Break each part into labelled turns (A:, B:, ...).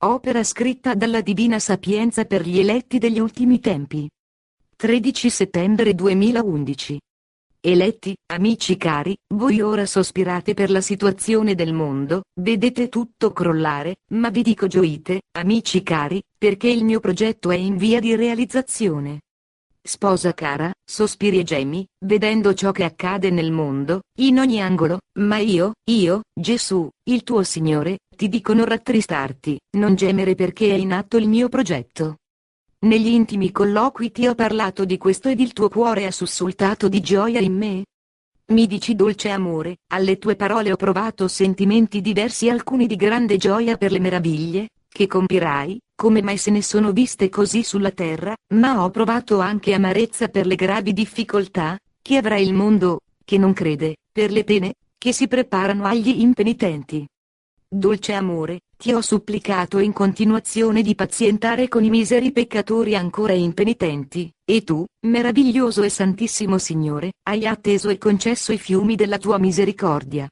A: opera scritta dalla Divina Sapienza per gli eletti degli ultimi tempi. 13 settembre 2011. Eletti, amici cari, voi ora sospirate per la situazione del mondo, vedete tutto crollare, ma vi dico gioite, amici cari, perché il mio progetto è in via di realizzazione. Sposa cara, sospiri e gemi, vedendo ciò che accade nel mondo, in ogni angolo, ma io, Gesù, il tuo Signore, ti dico non rattristarti, non gemere perché è in atto il mio progetto. Negli intimi colloqui ti ho parlato di questo ed il tuo cuore ha sussultato di gioia in me? Mi dici dolce amore, alle tue parole ho provato sentimenti diversi, alcuni di grande gioia per le meraviglie che compirai, come mai se ne sono viste così sulla terra, ma ho provato anche amarezza per le gravi difficoltà che avrà il mondo, che non crede, per le pene che si preparano agli impenitenti. Dolce amore, ti ho supplicato in continuazione di pazientare con i miseri peccatori ancora impenitenti, e tu, meraviglioso e santissimo Signore, hai atteso e concesso i fiumi della tua misericordia.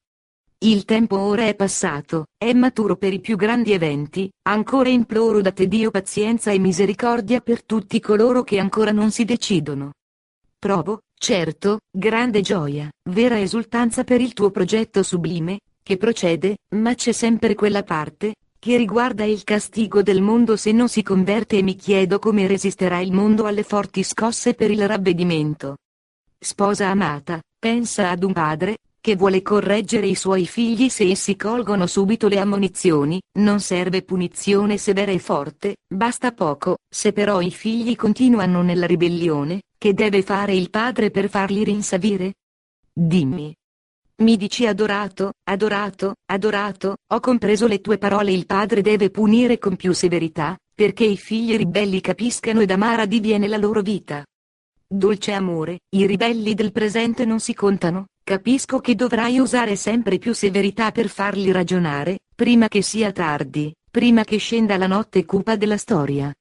A: Il tempo ora è passato, è maturo per i più grandi eventi, ancora imploro da te Dio pazienza e misericordia per tutti coloro che ancora non si decidono. Provo, certo, grande gioia, vera esultanza per il tuo progetto sublime, che procede, ma c'è sempre quella parte che riguarda il castigo del mondo se non si converte e mi chiedo come resisterà il mondo alle forti scosse per il ravvedimento. Sposa amata, pensa ad un padre che vuole correggere i suoi figli se essi colgono subito le ammonizioni, non serve punizione severa e forte, basta poco, se però i figli continuano nella ribellione, che deve fare il padre per farli rinsavire? Dimmi. Mi dici adorato, adorato, adorato, ho compreso le tue parole, il padre deve punire con più severità, perché i figli ribelli capiscano ed amara diviene la loro vita. Dolce amore, i ribelli del presente non si contano, capisco che dovrai usare sempre più severità per farli ragionare, prima che sia tardi, prima che scenda la notte cupa della storia.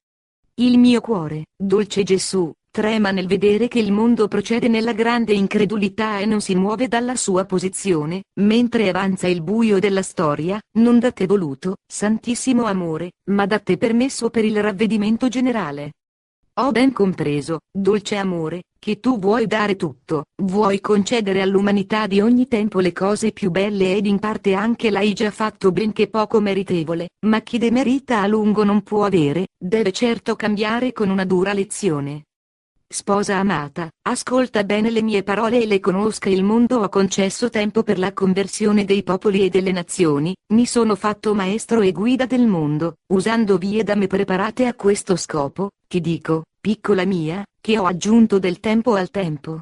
A: Il mio cuore, dolce Gesù, trema nel vedere che il mondo procede nella grande incredulità e non si muove dalla sua posizione, mentre avanza il buio della storia, non da te voluto, santissimo amore, ma da te permesso per il ravvedimento generale. Ho ben compreso, dolce amore, che tu vuoi dare tutto, vuoi concedere all'umanità di ogni tempo le cose più belle ed in parte anche l'hai già fatto benché poco meritevole, ma chi demerita a lungo non può avere, deve certo cambiare con una dura lezione. Sposa amata, ascolta bene le mie parole e le conosca il mondo. Ho concesso tempo per la conversione dei popoli e delle nazioni, mi sono fatto maestro e guida del mondo, usando vie da me preparate a questo scopo, ti dico, piccola mia, che ho aggiunto del tempo al tempo.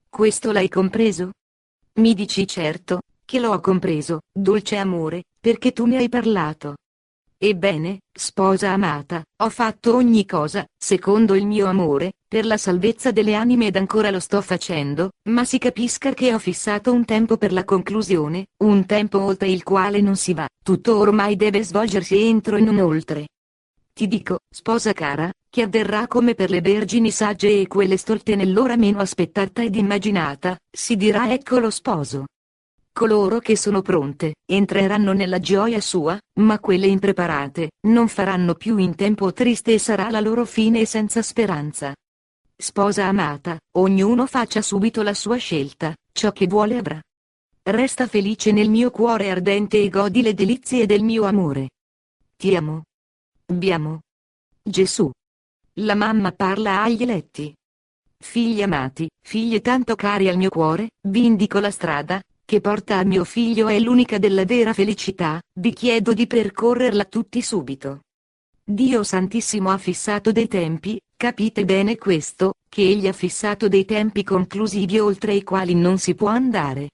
A: Questo l'hai compreso? Mi dici certo, che l'ho compreso, dolce amore, perché tu mi hai parlato. Ebbene, sposa amata, ho fatto ogni cosa, secondo il mio amore, per la salvezza delle anime ed ancora lo sto facendo, ma si capisca che ho fissato un tempo per la conclusione, un tempo oltre il quale non si va, tutto ormai deve svolgersi entro e non oltre. Ti dico, sposa cara, che avverrà come per le vergini sagge e quelle stolte nell'ora meno aspettata ed immaginata, si dirà ecco lo sposo. Coloro che sono pronte, entreranno nella gioia sua, ma quelle impreparate, non faranno più in tempo triste e sarà la loro fine senza speranza. Sposa amata, ognuno faccia subito la sua scelta, ciò che vuole avrà. Resta felice nel mio cuore ardente e godi le delizie del mio amore. Ti amo. Vi amo. Gesù. La mamma parla agli eletti. Figli amati, figli tanto cari al mio cuore, vi indico la strada che porta a mio figlio, è l'unica della vera felicità, vi chiedo di percorrerla tutti subito. Dio Santissimo ha fissato dei tempi, capite bene questo, che Egli ha fissato dei tempi conclusivi oltre i quali non si può andare.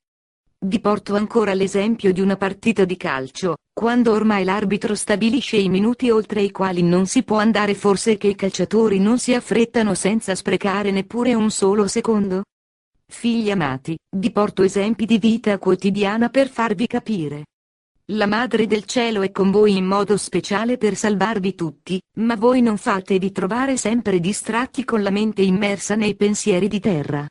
A: Vi porto ancora l'esempio di una partita di calcio, quando ormai l'arbitro stabilisce i minuti oltre i quali non si può andare, forse che i calciatori non si affrettano senza sprecare neppure un solo secondo? Figli amati, vi porto esempi di vita quotidiana per farvi capire. La Madre del Cielo è con voi in modo speciale per salvarvi tutti, ma voi non fatevi trovare sempre distratti con la mente immersa nei pensieri di terra.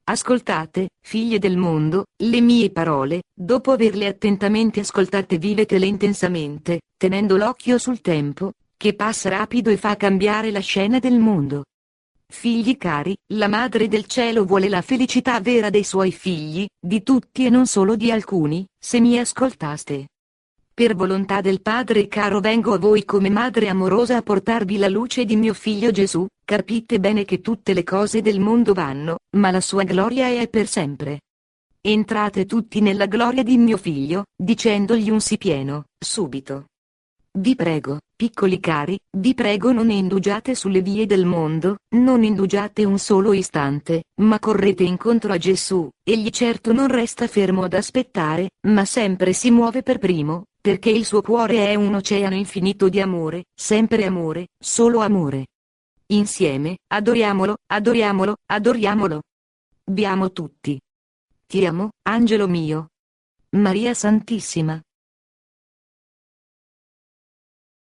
A: Ascoltate, figlie del mondo, le mie parole, dopo averle attentamente ascoltate vivetele intensamente, tenendo l'occhio sul tempo, che passa rapido e fa cambiare la scena del mondo. Figli cari, la Madre del Cielo vuole la felicità vera dei suoi figli, di tutti e non solo di alcuni, se mi ascoltaste. Per volontà del Padre caro vengo a voi come madre amorosa a portarvi la luce di mio figlio Gesù, capite bene che tutte le cose del mondo vanno, ma la sua gloria è per sempre. Entrate tutti nella gloria di mio figlio, dicendogli un sì pieno, subito. Vi prego, piccoli cari, vi prego non indugiate sulle vie del mondo, non indugiate un solo istante, ma correte incontro a Gesù, egli certo non resta fermo ad aspettare, ma sempre si muove per primo, perché il suo cuore è un oceano infinito di amore, sempre amore, solo amore. Insieme, adoriamolo, adoriamolo, adoriamolo. Vi amo tutti. Ti amo, angelo mio. Maria Santissima.